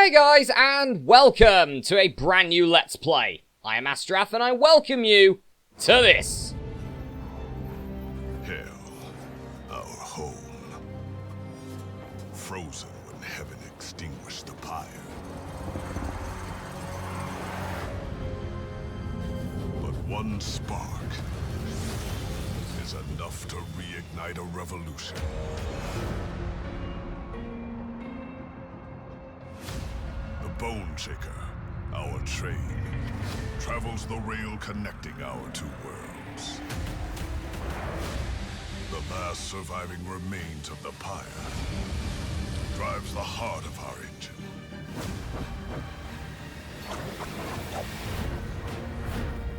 Hey guys, and welcome to a brand new Let's Play. I am Masterath, and I welcome you to this. Hell, our home. Frozen when heaven extinguished the pyre. But one spark is enough to reignite a revolution. The Bone Shaker, our train, travels the rail connecting our two worlds. The last surviving remains of the pyre drives the heart of our engine.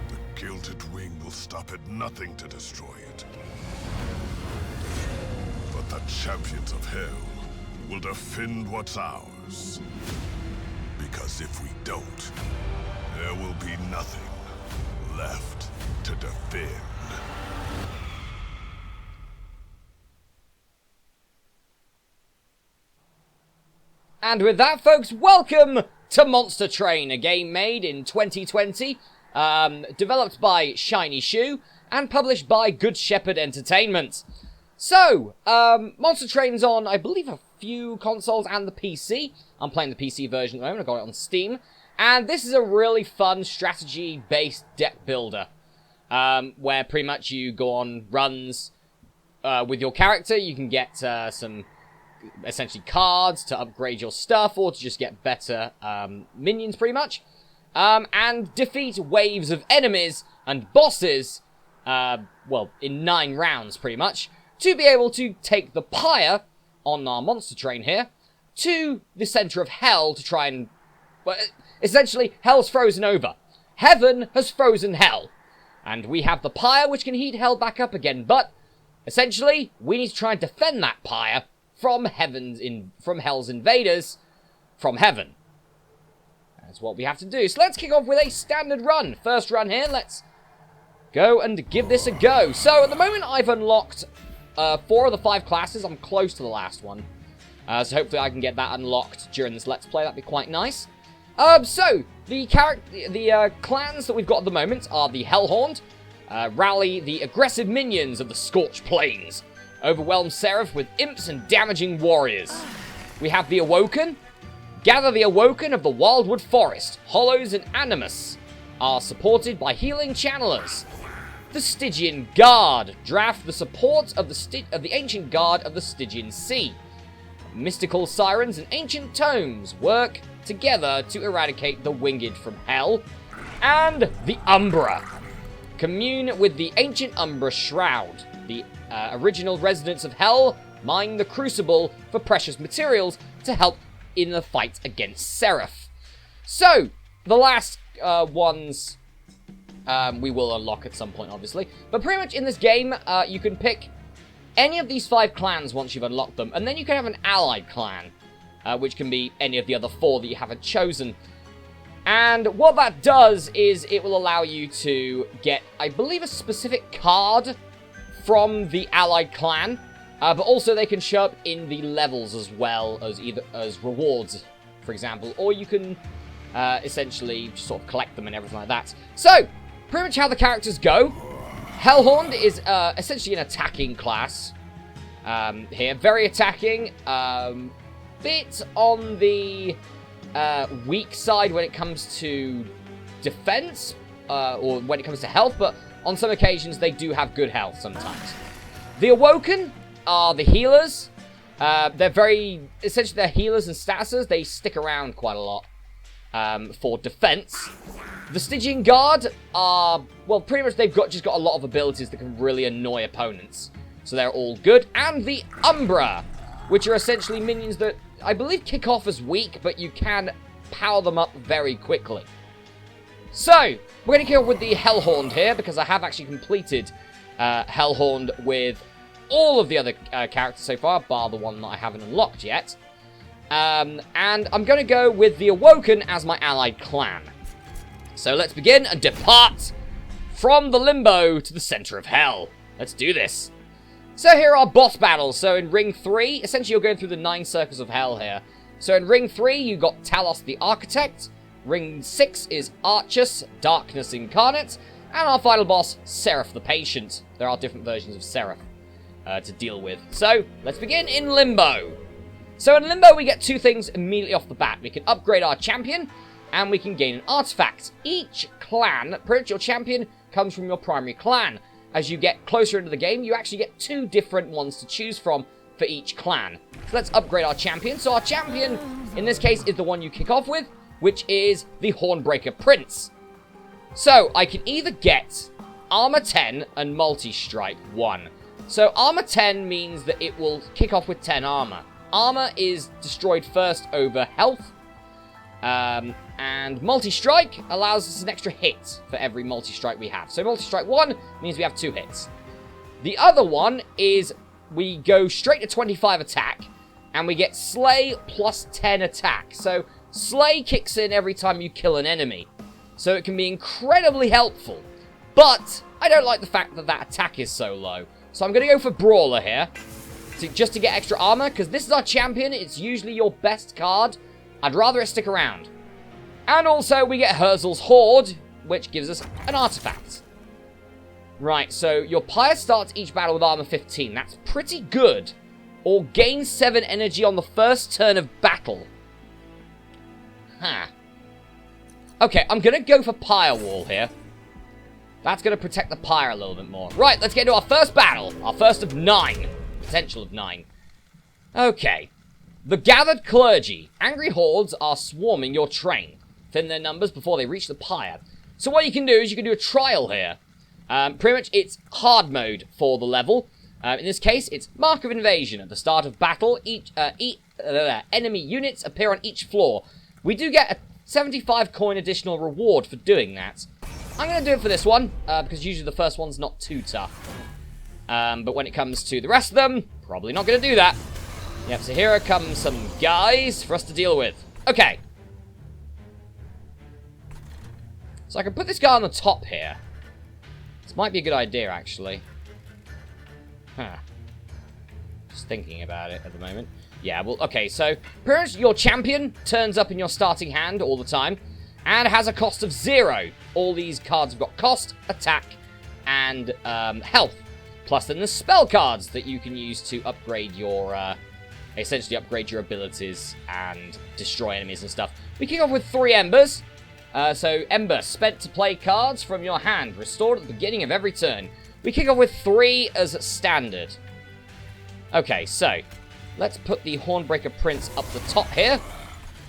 The gilded wing will stop at nothing to destroy it. But the champions of hell will defend what's ours. Because if we don't, there will be nothing left to defend. And with that, folks, welcome to Monster Train, a game made in 2020, developed by Shiny Shoe, and published by Good Shepherd Entertainment. So, Monster Train's on, I believe, a few consoles and the PC. I'm playing the PC version at the moment, I got it on Steam. And this is a really fun strategy-based deck builder, where pretty much you go on runs with your character. You can get some, essentially, cards to upgrade your stuff, or to just get better minions, pretty much. And defeat waves of enemies and bosses, well, in 9 rounds, pretty much, to be able to take the pyre on our monster train here to the center of hell to try and, well, essentially, hell's frozen over. Heaven has frozen hell. And we have the pyre which can heat hell back up again, but essentially, we need to try and defend that pyre from hell's invaders from heaven. That's what we have to do. So let's kick off with a standard run. First run here, let's go and give this a go. So at the moment, I've unlocked 4 of the 5 classes. I'm close to the last one. So hopefully I can get that unlocked during this Let's Play. That'd be quite nice. So, the clans that we've got at the moment are the Hellhorned, rally the aggressive minions of the Scorched Plains, overwhelm Masterath with imps and damaging warriors. We have the Awoken, gather the Awoken of the Wildwood Forest. Hollows and Animus are supported by healing channelers. The Stygian Guard draft the support of the Ancient Guard of the Stygian Sea. Mystical Sirens and Ancient Tomes work together to eradicate the Winged from Hell. And the Umbra commune with the Ancient Umbra Shroud. The original residents of Hell mine the Crucible for precious materials to help in the fight against Seraph. So, the last ones we will unlock at some point, obviously. But pretty much in this game, you can pick any of these 5 clans once you've unlocked them, and then you can have an allied clan, which can be any of the other 4 that you haven't chosen. And what that does is it will allow you to get, I believe, a specific card from the allied clan, but also they can show up in the levels as well as either as rewards, for example, or you can essentially just sort of collect them and everything like that. So, pretty much how the characters go. Hellhorned is essentially an attacking class here. Very attacking. Bit on the weak side when it comes to defense, or when it comes to health, but on some occasions they do have good health sometimes. The Awoken are the healers. Essentially they're healers and statusers. They stick around quite a lot for defense. The Stygian Guard are, well, pretty much they've just got a lot of abilities that can really annoy opponents. So they're all good. And the Umbra, which are essentially minions that I believe kick off as weak, but you can power them up very quickly. So, we're going to kick off with the Hellhorned here, because I have actually completed Hellhorned with all of the other characters so far, bar the one that I haven't unlocked yet. And I'm going to go with the Awoken as my allied clan. So let's begin and depart from the limbo to the center of hell. Let's do this. So here are boss battles. So in Ring 3, essentially you're going through the 9 circles of hell here. So in Ring 3, you got Talos the Architect. Ring 6 is Archus, Darkness Incarnate. And our final boss, Seraph the Patient. There are different versions of Seraph to deal with. So, let's begin in Limbo. So in Limbo, we get two things immediately off the bat. We can upgrade our champion, and we can gain an artifact. Each clan, pretty much your champion, comes from your primary clan. As you get closer into the game, you actually get two different ones to choose from for each clan. So let's upgrade our champion. So our champion, in this case, is the one you kick off with, which is the Hornbreaker Prince. So I can either get Armor 10 and Multi-Strike 1. So Armor 10 means that it will kick off with 10 armor. Armor is destroyed first over health. And Multi-Strike allows us an extra hit for every Multi-Strike we have. So Multi-Strike 1 means we have 2 hits. The other one is we go straight to 25 attack, and we get Slay plus 10 attack. So Slay kicks in every time you kill an enemy. So it can be incredibly helpful. But I don't like the fact that that attack is so low. So I'm going to go for Brawler here, just to get extra armor, because this is our champion. It's usually your best card. I'd rather it stick around. And also, we get Herzl's Horde, which gives us an artifact. Right, so your Pyre starts each battle with armor 15. That's pretty good. Or gain 7 energy on the first turn of battle. Huh. Okay, I'm going to go for Pyre Wall here. That's going to protect the Pyre a little bit more. Right, let's get into our first battle. Our first of 9. Potential of 9. Okay. The Gathered Clergy. Angry hordes are swarming your train. Thin their numbers before they reach the pyre. So what you can do is you can do a trial here. Pretty much it's hard mode for the level. In this case, it's Mark of Invasion. At the start of battle, enemy units appear on each floor. We do get a 75 coin additional reward for doing that. I'm going to do it for this one, because usually the first one's not too tough. But when it comes to the rest of them, probably not going to do that. Yep, so here come some guys for us to deal with. Okay. So I can put this guy on the top here. This might be a good idea, actually. Huh. Just thinking about it at the moment. Yeah, well, okay, so pretty much your champion turns up in your starting hand all the time and has a cost of 0. All these cards have got cost, attack, and health. Plus then the spell cards that you can use to upgrade your, essentially upgrade your abilities and destroy enemies and stuff. We kick off with 3 embers. So Ember, spent to play cards from your hand, restored at the beginning of every turn. We kick off with 3 as standard. Okay, so let's put the Hornbreaker Prince up the top here.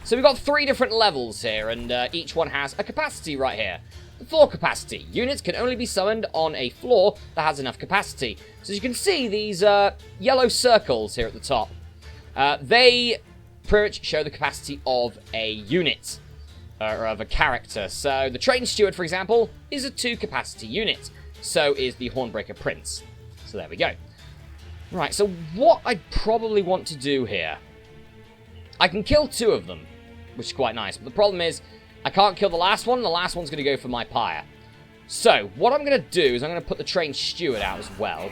So we've got 3 different levels here, and each one has a capacity right here. The floor capacity. Units can only be summoned on a floor that has enough capacity. So as you can see, these yellow circles here at the top, they pretty much show the capacity of a unit, or of a character. So the Train Steward, for example, is a 2 capacity unit. So is the Hornbreaker Prince. So there we go. Right, so what I'd probably want to do here, I can kill 2 of them, which is quite nice. But the problem is, I can't kill the last one, and the last one's going to go for my pyre. So, what I'm going to do is I'm going to put the Train Steward out as well,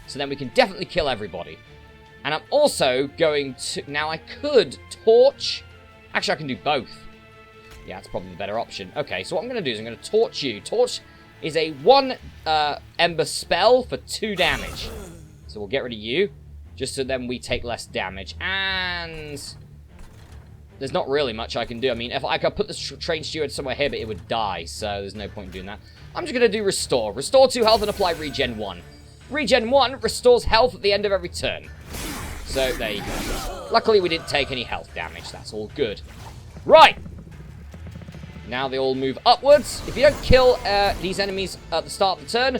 so then we can definitely kill everybody. And I'm also going to... Now, I could torch... Actually, I can do both. Yeah, that's probably the better option. Okay, so what I'm going to do is I'm going to torch you. Torch is a 1 ember spell for 2 damage. So we'll get rid of you, just so then we take less damage. And there's not really much I can do. I mean, if I could put the Train Steward somewhere here, but it would die, so there's no point in doing that. I'm just going to do Restore. Restore 2 health and apply Regen 1. Regen 1 restores health at the end of every turn. So, there you go. Luckily, we didn't take any health damage. That's all good. Right! Now they all move upwards. If you don't kill these enemies at the start of the turn,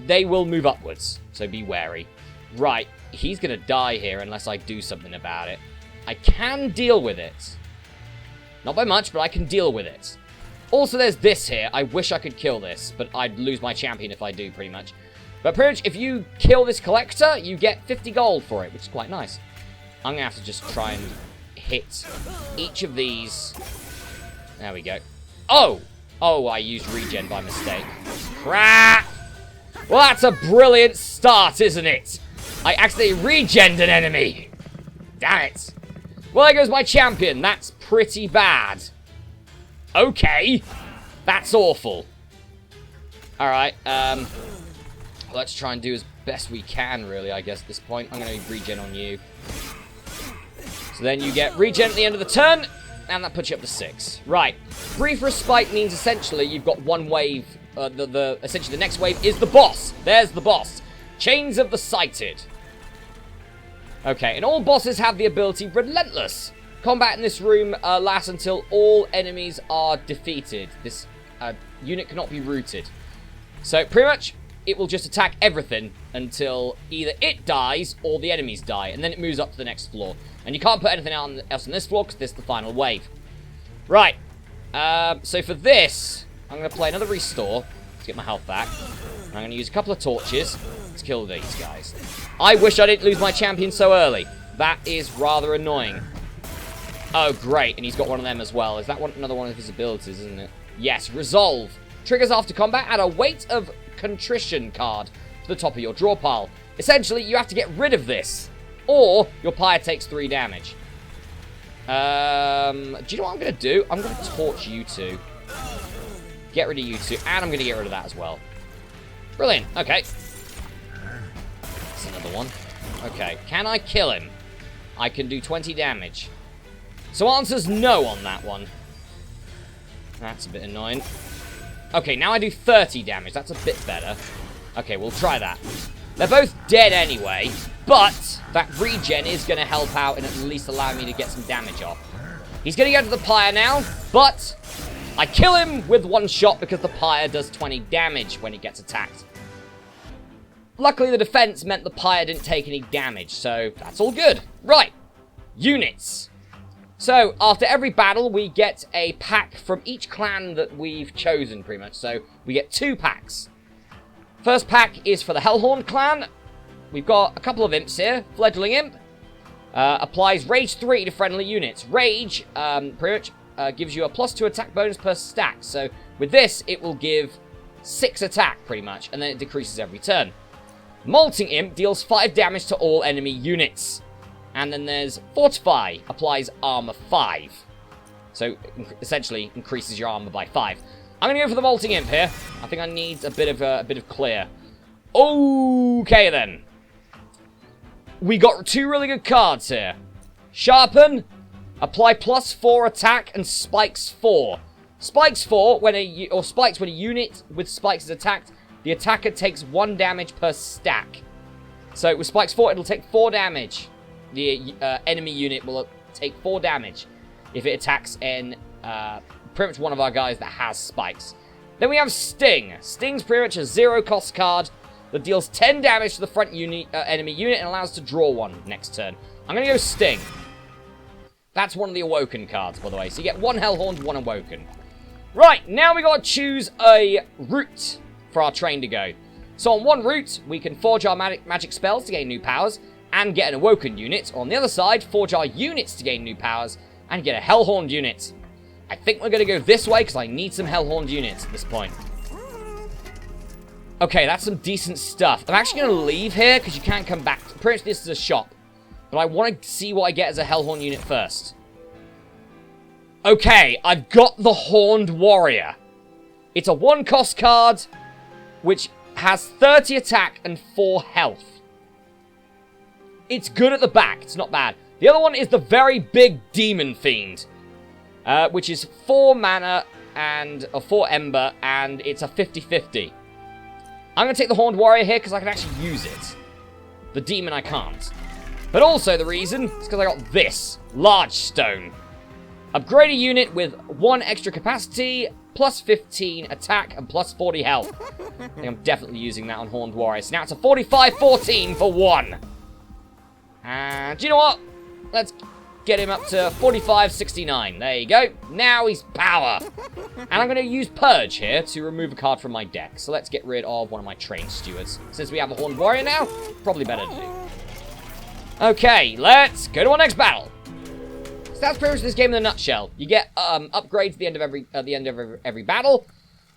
they will move upwards. So be wary. Right, he's going to die here unless I do something about it. I can deal with it. Not by much, but I can deal with it. Also, there's this here. I wish I could kill this, but I'd lose my champion if I do, pretty much. But pretty much, if you kill this collector, you get 50 gold for it, which is quite nice. I'm going to have to just try and hit each of these. There we go. Oh! Oh, I used regen by mistake. Crap! Well, that's a brilliant start, isn't it? I accidentally regened an enemy. Damn it. Well, there goes my champion. That's pretty bad. Okay. That's awful. Alright, let's try and do as best we can, really, I guess, at this point. I'm going to regen on you. So then you get regen at the end of the turn, and that puts you up to 6. Right. Brief Respite means essentially you've got one wave. Essentially, the next wave is the boss. There's the boss. Chains of the Sighted. Okay, and all bosses have the ability Relentless. Combat in this room lasts until all enemies are defeated. This unit cannot be routed. So, pretty much, it will just attack everything until either it dies or the enemies die. And then it moves up to the next floor. And you can't put anything else on this floor because this is the final wave. Right. So for this, I'm going to play another restore to get my health back. And I'm going to use a couple of torches to kill these guys. I wish I didn't lose my champion so early. That is rather annoying. Oh, great. And he's got one of them as well. Is that another one of his abilities, isn't it? Yes. Resolve. Triggers after combat. Add a Weight of Contrition card to the top of your draw pile. Essentially, you have to get rid of this. Or your pyre takes 3 damage. Do you know what I'm going to do? I'm going to torch you two. Get rid of you two. And I'm going to get rid of that as well. Brilliant. Okay. That's another one. Okay. Can I kill him? I can do 20 damage. So answer's no on that one. That's a bit annoying. Okay, now I do 30 damage. That's a bit better. Okay, we'll try that. They're both dead anyway, but that regen is going to help out and at least allow me to get some damage off. He's going to go to the pyre now, but I kill him with one shot because the pyre does 20 damage when it gets attacked. Luckily, the defense meant the pyre didn't take any damage, so that's all good. Right, units. So, after every battle, we get a pack from each clan that we've chosen, pretty much. So, we get 2 packs. First pack is for the Hellhorn clan. We've got a couple of imps here. Fledgling imp. Applies Rage 3 to friendly units. Rage, pretty much, gives you a +2 attack bonus per stack. So, with this, it will give 6 attack, pretty much. And then it decreases every turn. Molting imp deals 5 damage to all enemy units. And then there's Fortify, applies armor 5. So, essentially, increases your armor by 5. I'm going to go for the Molting Imp here. I think I need a bit of clear. Okay, then. We got 2 really good cards here. Sharpen, apply +4 attack, and spikes 4. Spikes 4, spikes when a unit with spikes is attacked, the attacker takes 1 damage per stack. So, with spikes 4, it'll take 4 damage. The enemy unit will take 4 damage if it attacks in pretty much one of our guys that has spikes. Then we have Sting. Sting's pretty much a 0-cost card that deals 10 damage to the front enemy unit and allows to draw 1 next turn. I'm going to go Sting. That's one of the Awoken cards, by the way. So you get 1 Hellhorn, 1 Awoken. Right, now we got to choose a route for our train to go. So on one route, we can forge our magic spells to gain new powers and get an Awoken unit. On the other side, forge our units to gain new powers and get a Hellhorned unit. I think we're going to go this way because I need some Hellhorned units at this point. Okay, that's some decent stuff. I'm actually going to leave here because you can't come back. Pretty much this is a shop. But I want to see what I get as a Hellhorn unit first. Okay, I've got the Horned Warrior. It's a 1-cost card which has 30 attack and 4 health. It's good at the back. It's not bad. The other one is the very big Demon Fiend, which is 4 mana and 4 ember, and it's a 50-50. I'm going to take the Horned Warrior here because I can actually use it. The Demon I can't. But also the reason is because I got this Large Stone. Upgrade a unit with 1 extra capacity, +15 attack, and +40 health. I think I'm definitely using that on Horned Warrior. So now it's a 45-14 for 1. And do you know what? Let's get him up to 45-69. There you go. Now he's power. And I'm going to use Purge here to remove a card from my deck. So let's get rid of one of my train stewards. Since we have a Horned Warrior now, probably better to do. Okay, let's go to our next battle. So that's pretty much this game in a nutshell. You get upgrades at the end of every battle,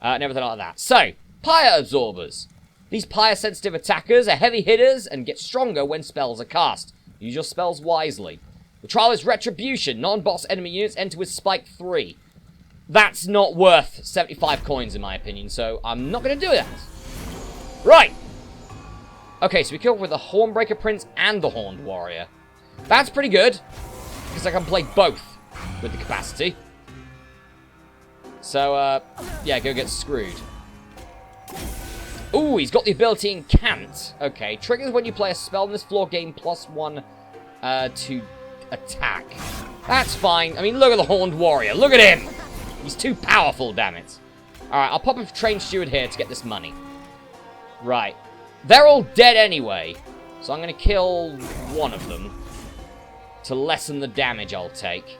and everything like that. So, Pyre Absorbers. These pyre-sensitive attackers are heavy hitters and get stronger when spells are cast. Use your spells wisely. The trial is Retribution. Non-boss enemy units enter with Spike 3. That's not worth 75 coins in my opinion, so I'm not going to do that. Right. Okay, so we kill with the Hornbreaker Prince and the Horned Warrior. That's pretty good, because I can play both with the capacity. So, yeah, go get screwed. Ooh, he's got the ability Incant. Okay, triggers when you play a spell in this floor, gain +1 to attack. That's fine. I mean, look at the Horned Warrior. Look at him. He's too powerful, damn it. Alright, I'll pop a trained steward here to get this money. Right. They're all dead anyway, so I'm going to kill one of them to lessen the damage I'll take.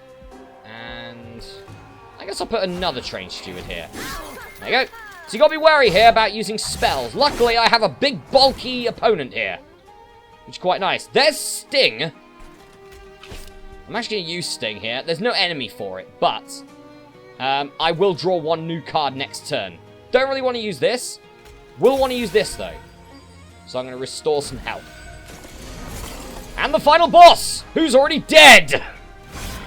And I guess I'll put another trained steward here. There you go. So you got to be wary here about using spells. Luckily, I have a big, bulky opponent here, which is quite nice. There's Sting. I'm actually going to use Sting here. There's no enemy for it, but I will draw one new card next turn. Don't really want to use this. Will want to use this, though. So I'm going to restore some health. And the final boss, who's already dead.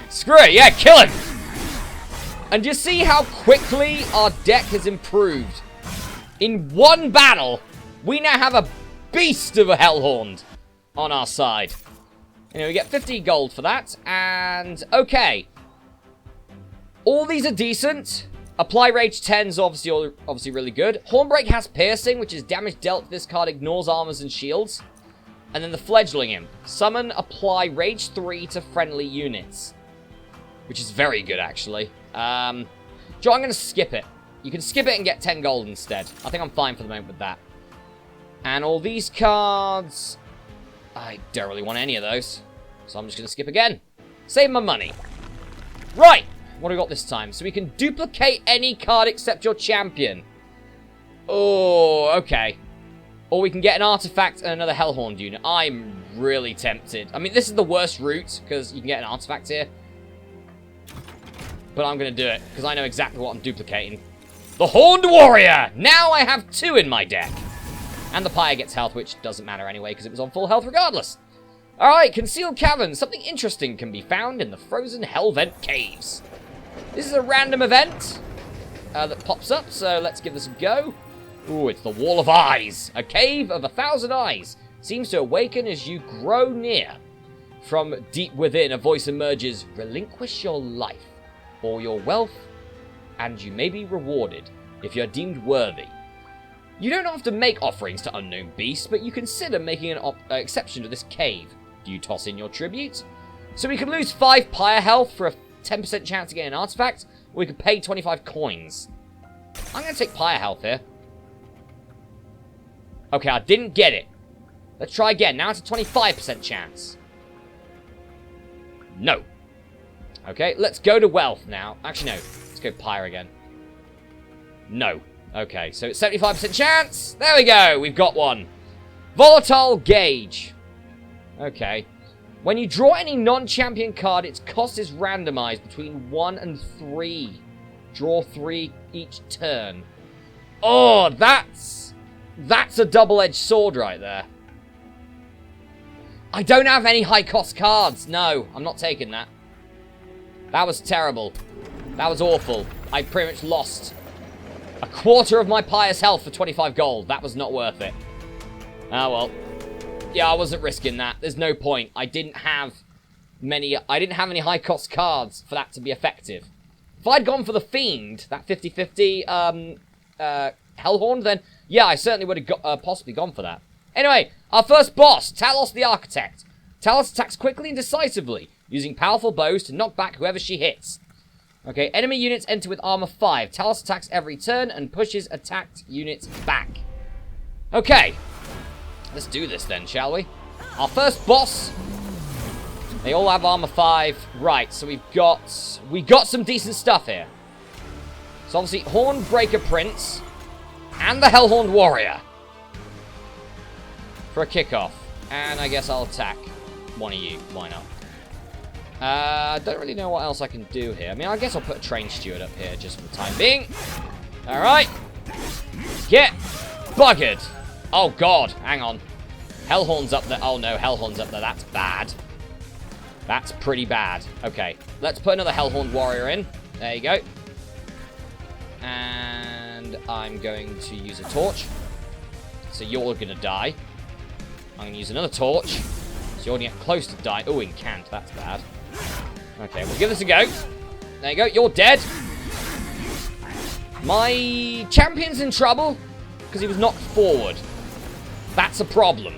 Screw it, yeah, kill him. And you see how quickly our deck has improved. In one battle, we now have a beast of a Hellhorn on our side. You know, we get 50 gold for that. And, okay. All these are decent. Apply Rage 10 is obviously really good. Hornbreak has Piercing, which is damage dealt to this card, ignores armors and shields. And then the Fledgling Imp. Summon, apply Rage 3 to friendly units. Which is very good, actually. Joe, I'm going to skip it. You can skip it and get 10 gold instead. I think I'm fine for the moment with that. And all these cards, I don't really want any of those. So I'm just going to skip again. Save my money. Right. What do we got this time? So we can duplicate any card except your champion. Oh, okay. Or we can get an artifact and another Hellhorn unit. I'm really tempted. I mean, this is the worst route, because you can get an artifact here. But I'm going to do it, because I know exactly what I'm duplicating. The Horned Warrior! Now I have 2 in my deck. And the Pyre gets health, which doesn't matter anyway, because it was on full health regardless. Alright, Concealed Caverns. Something interesting can be found in the Frozen Hellvent Caves. This is a random event that pops up, so let's give this a go. Ooh, it's the Wall of Eyes. A cave of 1,000 eyes. Seems to awaken as you grow near. From deep within, a voice emerges. Relinquish your life or your wealth, and you may be rewarded if you're deemed worthy. You don't have to make offerings to unknown beasts, but you consider making an exception to this cave. Do you toss in your tribute? So we can lose 5 Pyre health for a 10% chance to get an artifact, or we could pay 25 coins. I'm going to take Pyre health here. Okay, I didn't get it. Let's try again. Now it's a 25% chance. No. Okay, let's go to wealth now. Actually, no. Let's go Pyre again. No. Okay, so it's 75% chance. There we go. We've got one. Volatile Gauge. Okay. When you draw any non-champion card, its cost is randomized between 1 and 3. Draw 3 each turn. Oh, that's a double-edged sword right there. I don't have any high-cost cards. No, I'm not taking that. That was terrible. That was awful. I pretty much lost a quarter of my Pyre's health for 25 gold. That was not worth it. Ah, well. Yeah, I wasn't risking that. There's no point. I didn't have any high-cost cards for that to be effective. If I'd gone for the Fiend, that 50-50 Hellhorn, then yeah, I certainly would have possibly gone for that. Anyway, our first boss, Talos the Architect. Talos attacks quickly and decisively, using powerful bows to knock back whoever she hits. Okay, enemy units enter with armor 5. Talos attacks every turn and pushes attacked units back. Okay, let's do this then, shall we? Our first boss. They all have armor 5. Right, so we got some decent stuff here. So obviously, Hornbreaker Prince and the Hellhorned Warrior for a kickoff. And I guess I'll attack one of you. Why not? I don't really know what else I can do here. I mean, I guess I'll put a trained steward up here just for the time being. Alright. Get buggered. Oh, God. Hang on. Hellhorn's up there. Oh, no. Hellhorn's up there. That's bad. That's pretty bad. Okay, let's put another Hellhorned Warrior in. There you go. And I'm going to use a torch. So you're going to die. I'm going to use another torch. So you're going to get close to die. Oh, incant. That's bad. Okay, we'll give this a go. There you go. You're dead. My champion's in trouble because he was knocked forward. That's a problem.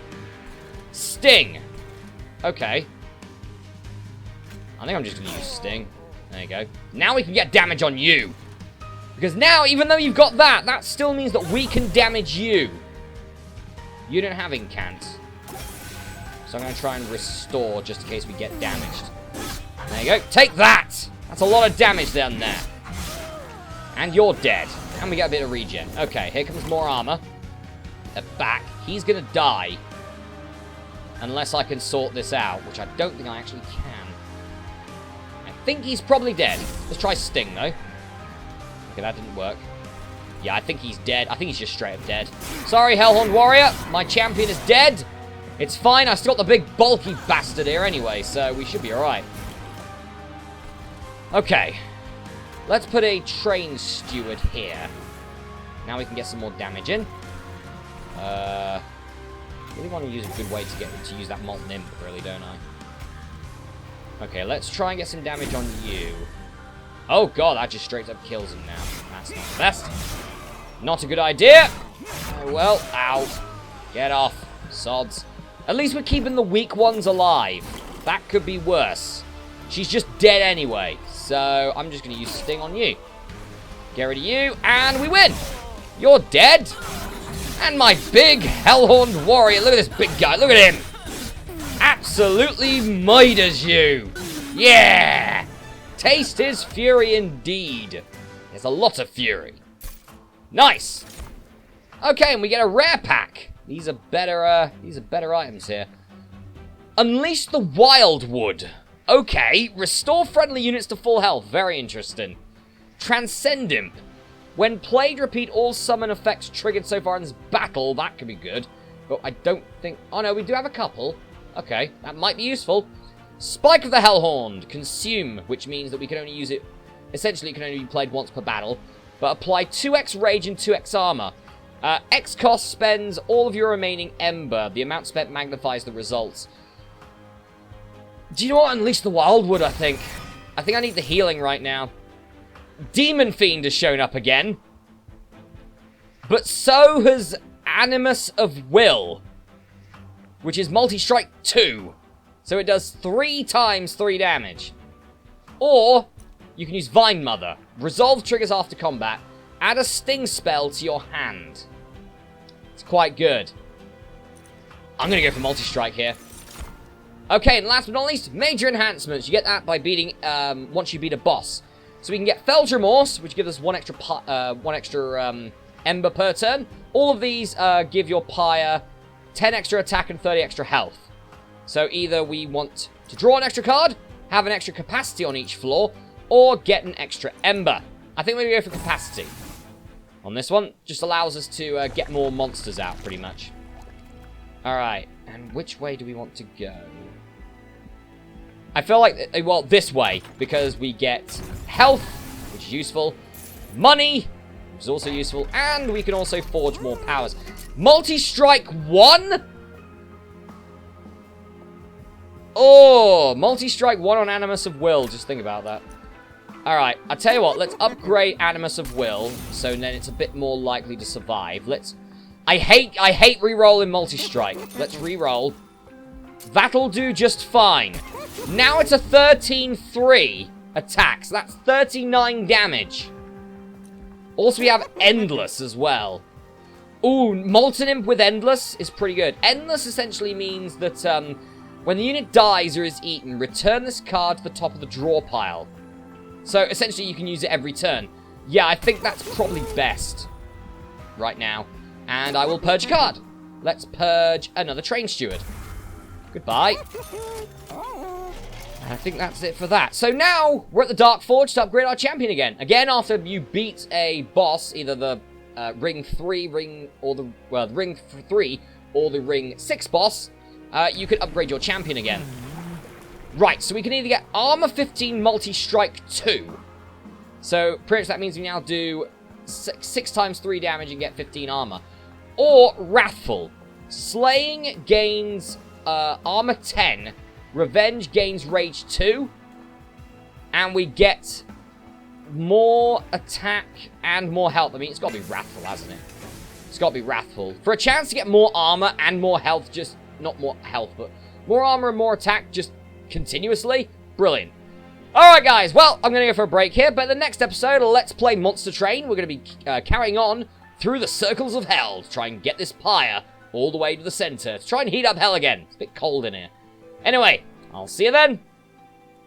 Sting. Okay. I think I'm just going to use Sting. There you go. Now we can get damage on you. Because now, even though you've got that, that still means that we can damage you. You don't have incant. So I'm going to try and restore just in case we get damaged. There you go. Take that! That's a lot of damage down there. And you're dead. And we get a bit of regen. Okay, here comes more armor. Back. He's going to die. Unless I can sort this out, which I don't think I actually can. I think he's probably dead. Let's try Sting, though. Okay, that didn't work. Yeah, I think he's dead. I think he's just straight up dead. Sorry, Hellhorned Warrior. My champion is dead. It's fine. I still got the big, bulky bastard here anyway, so we should be alright. Okay. Let's put a train steward here. Now we can get some more damage in. I really want to use a good way to use that Molten Imp, really, don't I? Okay, let's try and get some damage on you. Oh god, that just straight up kills him now. That's not the best. Not a good idea. Oh well, ow. Get off, sods. At least we're keeping the weak ones alive. That could be worse. She's just dead anyway, so I'm just going to use Sting on you. Get rid of you, and we win. You're dead. And my big Hellhorned Warrior. Look at this big guy. Look at him. Absolutely murders you. Yeah. Taste his fury indeed. There's a lot of fury. Nice. Okay, and we get a rare pack. These are better items here. Unleash the Wildwood. Okay, restore friendly units to full health. Very interesting. Transcend Imp. When played, repeat all summon effects triggered so far in this battle. That could be good. But I don't think... Oh, no, we do have a couple. Okay, that might be useful. Spike of the Hellhorned. Consume, which means that we can only use it... Essentially, it can only be played once per battle. But apply 2x Rage and 2x Armor. X cost spends all of your remaining Ember. The amount spent magnifies the results. Do you know what? Unleash the Wildwood, I think. I think I need the healing right now. Demon Fiend has shown up again. But so has Animus of Will. Which is multi-strike 2. So it does 3 times 3 damage. Or, you can use Vine Mother. Resolve triggers after combat. Add a sting spell to your hand. It's quite good. I'm going to go for multi-strike here. Okay, and last but not least, major enhancements. You get that by beating, once you beat a boss. So we can get Fell's Remorse, which gives us one extra Ember per turn. All of these give your Pyre 10 extra attack and 30 extra health. So either we want to draw an extra card, have an extra capacity on each floor, or get an extra Ember. I think we're going to go for capacity. On this one, just allows us to get more monsters out, pretty much. Alright, and which way do we want to go? I feel like, well, this way, because we get health, which is useful, money, which is also useful, and we can also forge more powers. Multi-strike 1? Oh, multi-strike 1 on Animus of Will, just think about that. Alright, I'll tell you what, let's upgrade Animus of Will, so then it's a bit more likely to survive. I hate re-rolling multi-strike. Let's re-roll. That'll do just fine. Now it's a 13-3 attack, so that's 39 damage. Also, we have Endless as well. Ooh, Molten Imp with Endless is pretty good. Endless essentially means that when the unit dies or is eaten, return this card to the top of the draw pile. So, essentially, you can use it every turn. Yeah, I think that's probably best right now. And I will purge a card. Let's purge another Train Steward. Goodbye. And I think that's it for that. So now, we're at the Dark Forge to upgrade our champion again. Again, after you beat a boss, either the Ring 3, Ring 3, or the Ring 6 boss, you can upgrade your champion again. Right, so we can either get Armor 15 Multi-Strike 2. So, pretty much that means we now do 6 times 3 damage and get 15 armor. Or Wrathful. Slaying gains armor 10. Revenge gains rage 2. And we get more attack and more health. I mean, it's got to be Wrathful, hasn't it? It's got to be Wrathful. For a chance to get more armor and more health, just... Not more health, but more armor and more attack just continuously. Brilliant. Alright, guys. Well, I'm going to go for a break here, but the next episode, Let's Play Monster Train. We're going to be carrying on through the circles of hell to try and get this pyre all the way to the center. To try and heat up hell again. It's a bit cold in here. Anyway, I'll see you then.